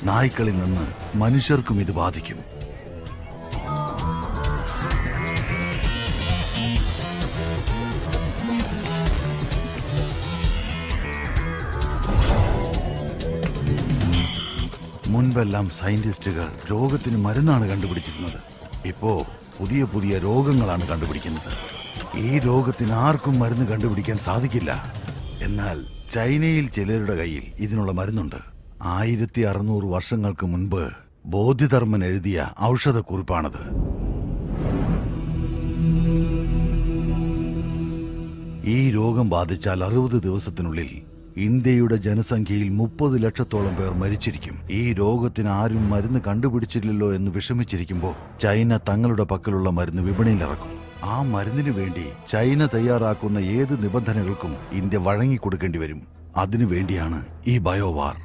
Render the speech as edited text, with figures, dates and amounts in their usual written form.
നായ്ക്കളിൽ നിന്ന് മനുഷ്യർക്കും ഇത് ബാധിക്കും. മുൻപെല്ലാം സയന്റിസ്റ്റുകൾ രോഗത്തിന് മരുന്നാണ് കണ്ടുപിടിച്ചിരുന്നത്. ഇപ്പോ പുതിയ പുതിയ രോഗങ്ങളാണ് കണ്ടുപിടിക്കുന്നത്. ഈ രോഗത്തിന് ആർക്കും മരുന്ന് കണ്ടുപിടിക്കാൻ സാധിക്കില്ല. എന്നാൽ ചൈനയിൽ ചിലരുടെ കയ്യിൽ ഇതിനുള്ള മരുന്നുണ്ട്. 1600 വർഷങ്ങൾക്ക് മുൻപ് ബോധിധർമ്മൻ എഴുതിയ ഔഷധക്കുറിപ്പാണത്. ഈ രോഗം ബാധിച്ചാൽ 60 ദിവസത്തിനുള്ളിൽ ഇന്ത്യയുടെ ജനസംഖ്യയിൽ 30 ലക്ഷത്തോളം പേർ മരിച്ചിരിക്കും. ഈ രോഗത്തിന് ആരും മരുന്ന് കണ്ടുപിടിച്ചില്ലല്ലോ എന്ന് വിഷമിച്ചിരിക്കുമ്പോൾ ചൈന തങ്ങളുടെ പക്കലുള്ള മരുന്ന് വിപണിയിലിറക്കും. ആ മരുന്നിനു വേണ്ടി ചൈന തയ്യാറാക്കുന്ന ഏത് നിബന്ധനകൾക്കും ഇന്ത്യ വഴങ്ങിക്കൊടുക്കേണ്ടി വരും. അതിനുവേണ്ടിയാണ് ഈ ബയോവാർ.